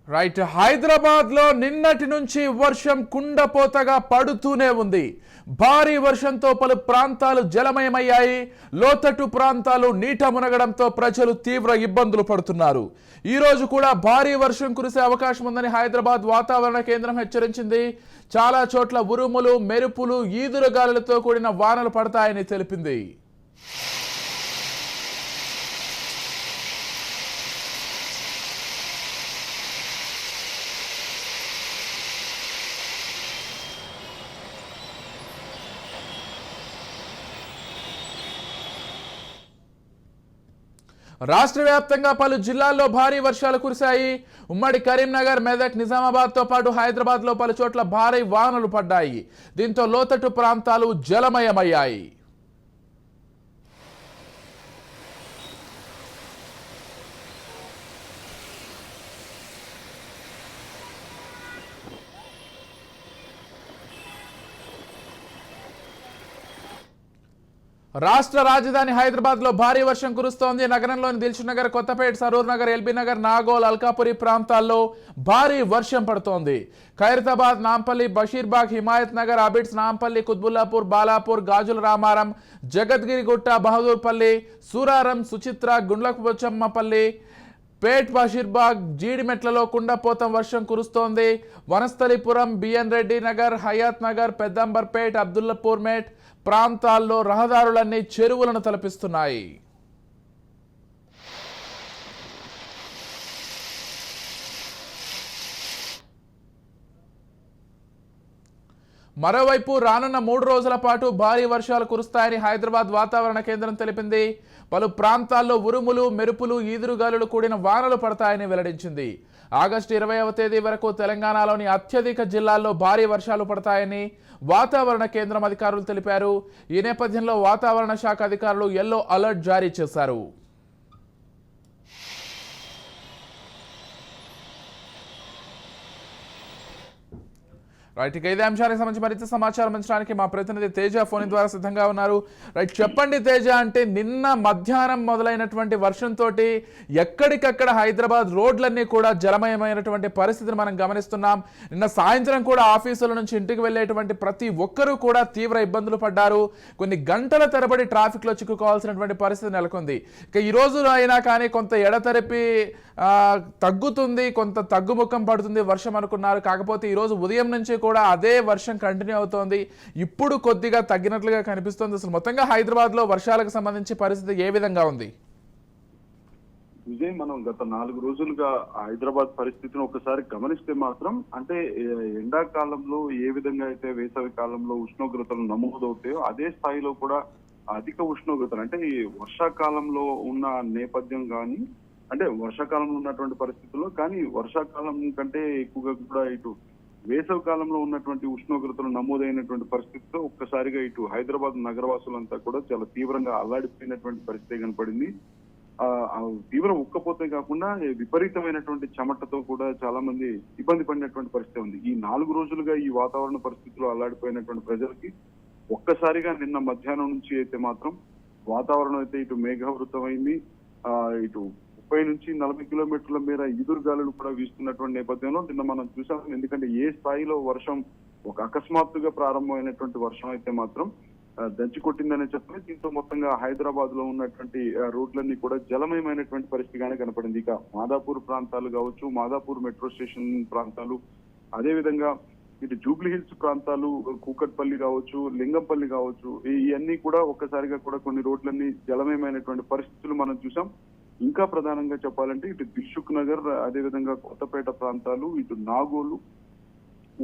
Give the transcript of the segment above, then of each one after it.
Right. Hyderabad లో నిన్నటి నుంచి వర్షం కుండపోతగా పడుతూనే ఉంది. భారీ వర్షంతో పలు ప్రాంతాలు జలమయమయ్యాయి. లోతట్టు ప్రాంతాలు నీట మునగడంతో ప్రజలు తీవ్ర ఇబ్బందులు పడుతున్నారు. ఈ రోజు కూడా భారీ వర్షం కురిసే అవకాశం ఉందని హైదరాబాద్ వాతావరణ కేంద్రం హెచ్చరించింది. చాలా చోట్ల ఉరుములు, మెరుపులు, ఈదురుగాలులతో కూడిన వానలు పడతాయని తెలిపింది. రాష్ట్ర వ్యాప్తంగా పలు జిల్లాల్లో భారీ వర్షాలు కురిశాయి. ఉమ్మడి కరీంనగర్, మెదక్, నిజామాబాద్ తో పాటు హైదరాబాద్ లో పలు చోట్ల భారీ వానలు పడ్డాయి. దీంతో లోతట్టు ప్రాంతాలు జలమయమయ్యాయి. రాష్ట్ర రాజధాని హైదరాబాద్ లో భారీ వర్షం కురుస్తోంది. నగరంలోని దిల్సుఖ్ నగర్, కొత్తపేట, సరూర్ నగర్, ఎల్బీ నగర్, నాగోల్, అల్కాపురి ప్రాంతాల్లో భారీ వర్షం పడుతోంది. ఖైరతాబాద్, నాంపల్లి, బషీర్బాగ్, హిమాయత్ నగర్, అబిడ్స్, నాంపల్లి, కుత్బుల్లాపూర్, బాలాపూర్, గాజుల రామారం, జగద్గిరిగుట్ట, బహదూర్పల్లి, సూరారం, సుచిత్ర, గుండ్లపోచమ్మపల్లి, పేట్, బషీర్బాగ్, జీడిమెట్లలో కుండపోతం వర్షం కురుస్తోంది. వనస్థలిపురం, బిఎన్ రెడ్డి నగర్, హయాత్ నగర్, పెద్దంబర్పేట్, అబ్దుల్లాపూర్ మేట్ ప్రాంతాల్లో రహదారులన్నీ చెరువులను తలపిస్తున్నాయి. మరోవైపు రానున్న 3 రోజుల పాటు భారీ వర్షాలు కురుస్తాయని హైదరాబాద్ వాతావరణ కేంద్రం తెలిపింది. పలు ప్రాంతాల్లో ఉరుములు, మెరుపులు, ఈదురుగాలులు కూడిన వానలు పడతాయని వెల్లడించింది. ఆగస్టు 20వ తేదీ వరకు తెలంగాణలోని అత్యధిక జిల్లాల్లో భారీ వర్షాలు పడతాయని వాతావరణ కేంద్రం అధికారులు తెలిపారు. ఈ నేపథ్యంలో వాతావరణ శాఖ అధికారులు యెల్లో అలర్ట్ జారీ చేశారు. రైట్, ఇక ఇదే అంశానికి సంబంధించి మరింత సమాచారం అందించడానికి మా ప్రతినిధి తేజ ఫోన్ ద్వారా సిద్ధంగా ఉన్నారు. రైట్, చెప్పండి తేజ, అంటే నిన్న మధ్యాహ్నం మొదలైనటువంటి వర్షంతో ఎక్కడికక్కడ హైదరాబాద్ రోడ్లన్నీ కూడా జలమయమైనటువంటి పరిస్థితిని మనం గమనిస్తున్నాం. నిన్న సాయంత్రం కూడా ఆఫీసుల నుంచి ఇంటికి వెళ్ళేటువంటి ప్రతి ఒక్కరూ కూడా తీవ్ర ఇబ్బందులు పడ్డారు. కొన్ని గంటల తరబడి ట్రాఫిక్ లో చిక్కుకోవాల్సినటువంటి పరిస్థితి నెలకొంది. ఇక ఈ రోజు అయినా కానీ కొంత ఎడతెరిపి తగ్గుతుంది, కొంత తగ్గుముఖం పడుతుంది వర్షం అనుకున్నారు. కాకపోతే ఈరోజు ఉదయం నుంచి కూడా అదే వర్షం కంటిన్యూ అవుతోంది. ఇప్పుడు కొద్దిగా తగ్గినట్లుగా కనిపిస్తోంది. అసలు మొత్తంగా హైదరాబాద్ లో వర్షాలకు సంబంధించి పరిస్థితి ఏ విధంగా ఉంది? విజయ్, మనం గత 4 రోజులుగా హైదరాబాద్ పరిస్థితిని ఒకసారి గమనిస్తే మాత్రం, అంటే ఎండాకాలంలో ఏ విధంగా అయితే వేసవి కాలంలో ఉష్ణోగ్రతలు నమోదవుతాయో అదే స్థాయిలో కూడా అధిక ఉష్ణోగ్రతలు, అంటే ఈ వర్షాకాలంలో ఉన్న నేపథ్యం కానీ, అంటే వర్షాకాలంలో ఉన్నటువంటి పరిస్థితుల్లో కానీ వర్షాకాలం కంటే ఎక్కువగా కూడా ఇటు వేసవి కాలంలో ఉన్నటువంటి ఉష్ణోగ్రతలు నమోదైనటువంటి పరిస్థితితో ఒక్కసారిగా ఇటు హైదరాబాద్ నగరవాసులంతా కూడా చాలా తీవ్రంగా అల్లాడిపోయినటువంటి పరిస్థితి కనపడింది. తీవ్ర ఉక్కపోతే కాకుండా విపరీతమైనటువంటి చెమటతో కూడా చాలా మంది ఇబ్బంది పడినటువంటి పరిస్థితి ఉంది. ఈ 4 రోజులుగా ఈ వాతావరణ పరిస్థితుల్లో అల్లాడిపోయినటువంటి ప్రజలకి ఒక్కసారిగా నిన్న మధ్యాహ్నం నుంచి అయితే మాత్రం వాతావరణం అయితే ఇటు మేఘావృతమైంది. ఇటు 30 నుంచి 40 కిలోమీటర్ల మేర ఈదురుగాలులు కూడా వీస్తున్నటువంటి నేపథ్యంలో నిన్న మనం చూసాం. ఎందుకంటే ఏ స్థాయిలో వర్షం, ఒక అకస్మాత్తుగా ప్రారంభమైనటువంటి వర్షం అయితే మాత్రం దంచి కొట్టిందనే చెప్పాలి. దీంతో మొత్తంగా హైదరాబాద్ లో ఉన్నటువంటి రోడ్లన్నీ కూడా జలమయమైనటువంటి పరిస్థితిగానే కనపడింది. ఇక మాదాపూర్ ప్రాంతాలు కావచ్చు, మాదాపూర్ మెట్రో స్టేషన్ ప్రాంతాలు, అదే విధంగా ఇటు జూబ్లీ హిల్స్ ప్రాంతాలు, కూకట్పల్లి కావచ్చు, లింగంపల్లి కావచ్చు, ఇవన్నీ కూడా ఒక్కసారిగా కూడా కొన్ని రోడ్లన్నీ జలమయమైనటువంటి పరిస్థితులు మనం చూసాం. ఇంకా ప్రధానంగా చెప్పాలంటే ఇటు దిల్సుఖ్ నగర్, అదేవిధంగా కొత్తపేట ప్రాంతాలు, ఇటు నాగోలు,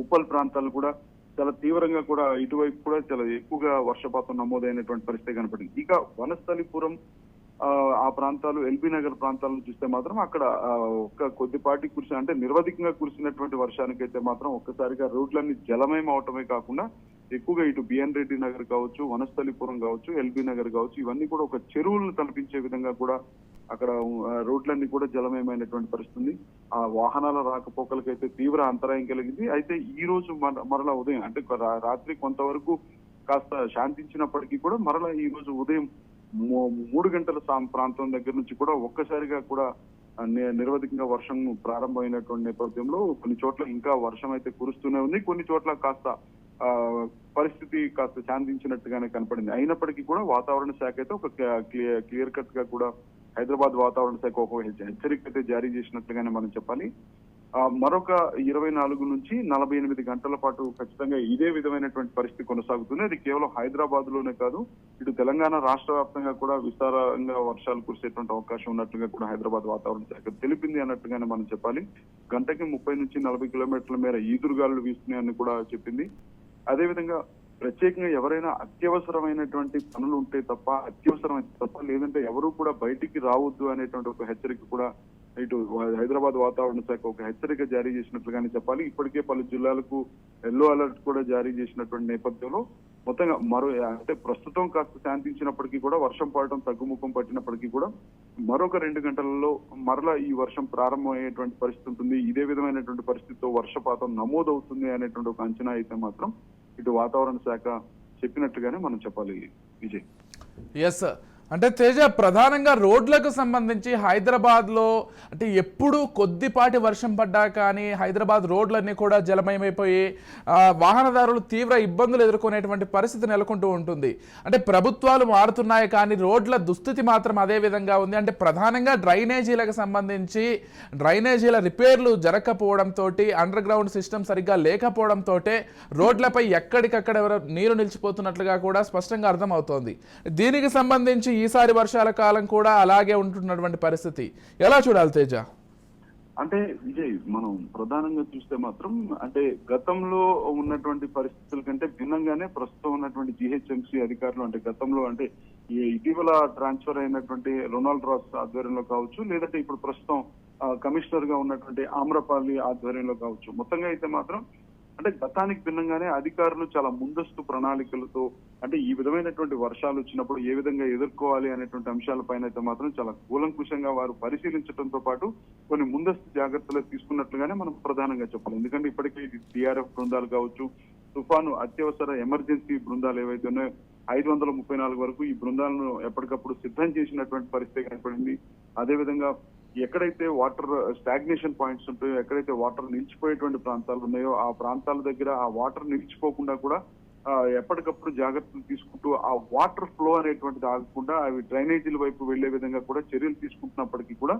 ఉప్పల్ ప్రాంతాలు కూడా చాలా తీవ్రంగా కూడా ఇటువైపు కూడా చాలా ఎక్కువగా వర్షపాతం నమోదైనటువంటి పరిస్థితి కనపడింది. ఇక వనస్థలిపురం ఆ ప్రాంతాలు, ఎల్బీ నగర్ ప్రాంతాలను చూస్తే మాత్రం అక్కడ ఒక కొద్దిపాటి కురిసిన, అంటే నిర్వధికంగా కురిసినటువంటి వర్షానికైతే మాత్రం ఒక్కసారిగా రోడ్లన్నీ జలమయం అవటమే కాకుండా ఎక్కువగా ఇటు బిఎన్ రెడ్డి నగర్ కావచ్చు, వనస్థలిపురం కావచ్చు, ఎల్బీ నగర్ కావచ్చు, ఇవన్నీ కూడా ఒక చెరువులను కనిపించే విధంగా కూడా అక్కడ రోడ్లన్నీ కూడా జలమయమైనటువంటి పరిస్థితి. ఆ వాహనాల రాకపోకలకైతే తీవ్ర అంతరాయం కలిగింది. అయితే ఈ రోజు మరలా ఉదయం, అంటే రాత్రి కొంతవరకు కాస్త శాంతించినప్పటికీ కూడా మరలా ఈ రోజు ఉదయం 3 గంటల ప్రాంతం దగ్గర నుంచి కూడా ఒక్కసారిగా కూడా నిరవధికంగా వర్షం ప్రారంభమైనటువంటి నేపథ్యంలో కొన్ని చోట్ల ఇంకా వర్షం అయితే కురుస్తూనే ఉంది. కొన్ని చోట్ల కాస్త ఆ పరిస్థితి కాస్త శాంతించినట్టుగానే కనపడింది. అయినప్పటికీ కూడా వాతావరణ శాఖ అయితే ఒక క్లియర్ కట్ గా కూడా హైదరాబాద్ వాతావరణ శాఖ ఒక హెచ్చరిక అయితే జారీ చేసినట్లుగానే మనం చెప్పాలి. మరొక 24 నుంచి 48 గంటల పాటు ఖచ్చితంగా ఇదే విధమైనటువంటి పరిస్థితి కొనసాగుతుంది. అది కేవలం హైదరాబాద్ లోనే కాదు, ఇటు తెలంగాణ రాష్ట్ర వ్యాప్తంగా కూడా విస్తారంగా వర్షాలు కురిసేటువంటి అవకాశం ఉన్నట్లుగా కూడా హైదరాబాద్ వాతావరణ శాఖ తెలిపింది అన్నట్టుగానే మనం చెప్పాలి. గంటకి 30 నుంచి 40 కిలోమీటర్ల మేర ఈదురుగాలు వీస్తున్నాయని కూడా చెప్పింది. అదేవిధంగా ప్రత్యేకంగా ఎవరైనా అత్యవసరమైనటువంటి పనులు ఉంటే తప్ప, అత్యవసరమైతే తప్ప, లేదంటే ఎవరు కూడా బయటికి రావద్దు అనేటువంటి ఒక హెచ్చరిక కూడా ఇటు హైదరాబాద్ వాతావరణ శాఖ ఒక హెచ్చరిక జారీ చేసినట్లుగానే చెప్పాలి. ఇప్పటికే పలు జిల్లాలకు ఎల్లో అలర్ట్ కూడా జారీ చేసినటువంటి నేపథ్యంలో మొత్తంగా అంటే ప్రస్తుతం కాస్త శాంతించినప్పటికీ కూడా వర్షం పడటం తగ్గుముఖం పట్టినప్పటికీ కూడా మరొక 2 గంటలలో మరలా ఈ వర్షం ప్రారంభమయ్యేటువంటి పరిస్థితి ఉంటుంది. ఇదే విధమైనటువంటి పరిస్థితితో వర్షపాతం నమోదవుతుంది అనేటువంటి ఒక అంచనా అయితే మాత్రం ఇటు వాతావరణ శాఖ చెప్పినట్టుగానే మనం చెప్పాలి. విజయ్. ఎస్, అంటే తేజ, ప్రధానంగా రోడ్లకు సంబంధించి హైదరాబాద్లో అంటే ఎప్పుడు కొద్దిపాటి వర్షం పడ్డా కానీ హైదరాబాద్ రోడ్లన్నీ కూడా జలమయమైపోయి వాహనదారులు తీవ్ర ఇబ్బందులు ఎదుర్కొనేటువంటి పరిస్థితి నెలకొంటూ ఉంటుంది. అంటే ప్రభుత్వాలు మారుతున్నాయి కానీ రోడ్ల దుస్థితి మాత్రం అదే విధంగా ఉంది. అంటే ప్రధానంగా డ్రైనేజీలకు సంబంధించి డ్రైనేజీల రిపేర్లు జరగకపోవడంతో, అండర్ గ్రౌండ్ సిస్టమ్ సరిగ్గా లేకపోవడంతో రోడ్లపై ఎక్కడికక్కడ నీరు నిలిచిపోతున్నట్లుగా కూడా స్పష్టంగా అర్థమవుతోంది. దీనికి సంబంధించి ఈసారి వర్షాల కాలం కూడా అలాగే ఉంటున్నటువంటి పరిస్థితి ఎలా చూడాలి తేజ? అంటే విజయ్, మనం ప్రధానంగా చూస్తే మాత్రం అంటే గతంలో ఉన్నటువంటి పరిస్థితుల కంటే భిన్నంగానే ప్రస్తుతం ఉన్నటువంటి జిహెచ్ఎంసీ అధికారులు, అంటే గతంలో అంటే ఇటీవల ట్రాన్స్ఫర్ అయినటువంటి రొనాల్డ్ రాస్ ఆధ్వర్యంలో కావచ్చు, లేదంటే ఇప్పుడు ప్రస్తుతం కమిషనర్ గా ఉన్నటువంటి ఆమ్రపాలి ఆధ్వర్యంలో కావచ్చు, మొత్తంగా అయితే మాత్రం అంటే గతానికి భిన్నంగానే అధికారులు చాలా ముందస్తు ప్రణాళికలతో అంటే ఈ విధమైనటువంటి వర్షాలు వచ్చినప్పుడు ఏ విధంగా ఎదుర్కోవాలి అనేటువంటి అంశాలపైన అయితే మాత్రం చాలా కూలంకుషంగా వారు పరిశీలించడంతో పాటు కొన్ని ముందస్తు జాగ్రత్తలు తీసుకున్నట్లుగానే మనం ప్రధానంగా చెప్పాలి. ఎందుకంటే ఇప్పటికే టీఆర్ఎఫ్ బృందాలు కావచ్చు, తుఫాను అత్యవసర ఎమర్జెన్సీ బృందాలు ఏవైతే ఉన్నాయో 534 వరకు ఈ బృందాలను ఎప్పటికప్పుడు సిద్ధం చేసినటువంటి పరిస్థితి కనపడింది. అదేవిధంగా ఎక్కడైతే వాటర్ స్టాగ్నేషన్ పాయింట్స్ ఉంటాయో, ఎక్కడైతే వాటర్ నిలిచిపోయేటువంటి ప్రాంతాలు ఉన్నాయో ఆ ప్రాంతాల దగ్గర ఆ వాటర్ నిలిచిపోకుండా కూడా ఎప్పటికప్పుడు జాగ్రత్తలు తీసుకుంటూ ఆ వాటర్ ఫ్లో అనేటువంటిది ఆగకుండా అవి డ్రైనేజీల వైపు వెళ్లే విధంగా కూడా చర్యలు తీసుకుంటున్నప్పటికీ కూడా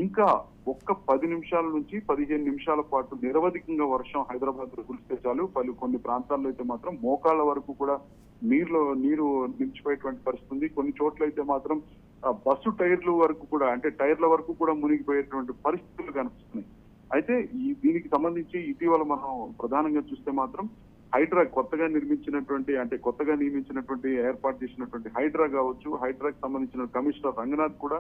ఇంకా ఒక్క 10 నిమిషాల నుంచి 15 నిమిషాల పాటు నిరవధికంగా వర్షం హైదరాబాద్ లో కురిస్తే చాలు కొన్ని ప్రాంతాల్లో అయితే మాత్రం మోకాళ్ళ వరకు కూడా నీరు నిలిచిపోయేటువంటి పరిస్థితి ఉంది. కొన్ని చోట్ల అయితే మాత్రం బస్సు టైర్ల వరకు కూడా అంటే టైర్ల వరకు కూడా మునిగిపోయేటువంటి పరిస్థితులు కనిపిస్తున్నాయి. అయితే దీనికి సంబంధించి ఇటీవల మనం ప్రధానంగా చూస్తే మాత్రం హైడ్రా కొత్తగా నియమించినటువంటి ఏర్పాటు చేసినటువంటి హైడ్రా కావచ్చు, హైడ్రాకి సంబంధించిన కమిషనర్ రంగనాథ్ కూడా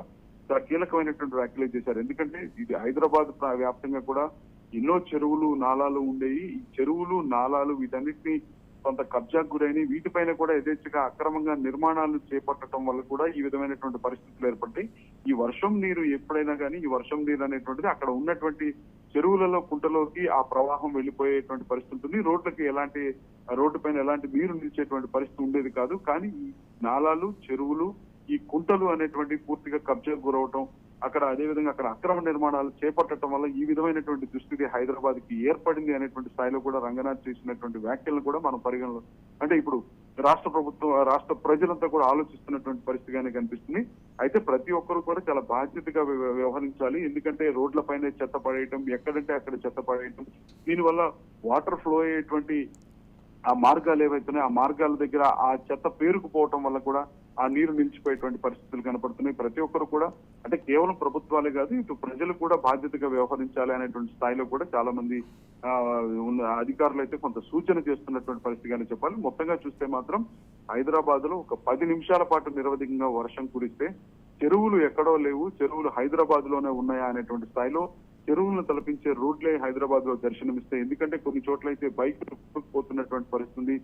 చాలా కీలకమైనటువంటి వ్యాఖ్యలు చేశారు. ఎందుకంటే ఇది హైదరాబాద్ వ్యాప్తంగా కూడా ఎన్నో చెరువులు నాలాలు ఉండేవి. ఈ చెరువులు నాలాలు వీటన్నిటిని కొంత కబ్జాకు గురైన వీటిపైన కూడా యథేచ్ఛగా అక్రమంగా నిర్మాణాలు చేపట్టడం వల్ల కూడా ఈ విధమైనటువంటి పరిస్థితులు ఏర్పడ్డాయి. ఈ వర్షం నీరు ఎప్పుడైనా కానీ ఈ వర్షం నీరు అనేటువంటిది అక్కడ ఉన్నటువంటి చెరువులలో కుంటలోకి ఆ ప్రవాహం వెళ్లిపోయేటువంటి పరిస్థితి ఉంటుంది. రోడ్డు పైన ఎలాంటి నీరు నిలిచేటువంటి పరిస్థితి ఉండేది కాదు. కానీ ఈ నాలాలు, చెరువులు, ఈ కుంటలు అనేటువంటి పూర్తిగా కబ్జాకు గురవటం, అదేవిధంగా అక్కడ అక్రమ నిర్మాణాలు చేపట్టడం వల్ల ఈ విధమైనటువంటి దుస్థితి హైదరాబాద్ కి ఏర్పడింది అనేటువంటి స్థాయిలో కూడా రంగనాథ్ చేసినటువంటి వ్యాఖ్యలను కూడా మనం పరిగణలో అంటే ఇప్పుడు రాష్ట్ర ప్రజలంతా కూడా ఆలోచిస్తున్నటువంటి పరిస్థితిగానే కనిపిస్తుంది. అయితే ప్రతి ఒక్కరు కూడా చాలా బాధ్యతగా వ్యవహరించాలి. ఎందుకంటే రోడ్ల పైన చెత్త పడేయటం, ఎక్కడంటే అక్కడ చెత్త పడేయటం, దీనివల్ల వాటర్ ఫ్లో అయ్యేటువంటి ఆ మార్గాలు ఏవైతున్నాయో ఆ మార్గాల దగ్గర ఆ చెత్త పేరుకుపోవటం వల్ల కూడా ఆ నీరు నిలిచిపోయేటువంటి పరిస్థితులు కనపడుతున్నాయి. ప్రతి ఒక్కరు కూడా అంటే కేవలం ప్రభుత్వాలే కాదు, ఇటు ప్రజలు కూడా బాధ్యతగా వ్యవహరించాలి అనేటువంటి స్థాయిలో కూడా చాలా మంది అధికారులు అయితే కొంత సూచన చేస్తున్నటువంటి పరిస్థితిగానే చెప్పాలి. మొత్తంగా చూస్తే మాత్రం హైదరాబాద్ లో ఒక 10 నిమిషాల పాటు నిరవధికంగా వర్షం కురిస్తే చెరువులు ఎక్కడో లేవు, చెరువులు హైదరాబాద్ లోనే ఉన్నాయా అనేటువంటి స్థాయిలో చెరువులను తలపించే రోడ్లే హైదరాబాద్ లో దర్శనమిస్తాయి. ఎందుకంటే కొన్ని చోట్ల అయితే బైకులు కొట్టుకుపోతున్నటువంటి పరిస్థితి,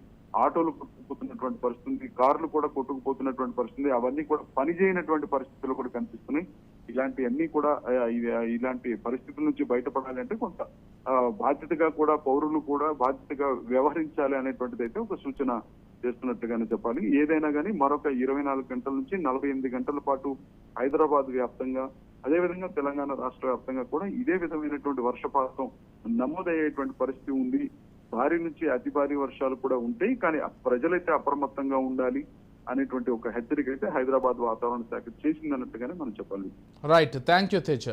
ఆటోలు కొట్టుకుపోతున్నటువంటి పరిస్థితి, కార్లు కూడా కొట్టుకుపోతున్నటువంటి పరిస్థితి, అవన్నీ కూడా పనిచేయనటువంటి పరిస్థితులు కూడా కనిపిస్తున్నాయి. ఇలాంటి పరిస్థితుల నుంచి బయటపడాలంటే కొంత బాధ్యతగా కూడా పౌరులు కూడా బాధ్యతగా వ్యవహరించాలి అనేటువంటిది అయితే ఒక సూచన చేస్తున్నట్టుగానే చెప్పాలి. ఏదైనా కానీ మరొక 24 గంటల నుంచి 48 గంటల పాటు హైదరాబాద్ వ్యాప్తంగా అదేవిధంగా తెలంగాణ రాష్ట్ర వ్యాప్తంగా కూడా ఇదే విధమైనటువంటి వర్షపాతం నమోదయ్యేటువంటి పరిస్థితి ఉంది. భారీ నుంచి అతి భారీ వర్షాలు కూడా ఉంటాయి, కానీ ప్రజలైతే అప్రమత్తంగా ఉండాలి అనేటువంటి ఒక హెచ్చరిక అయితే హైదరాబాద్ వాతావరణ శాఖ చేసిందన్నట్టుగానే మనం చెప్పాలి. Right, thank you Teja.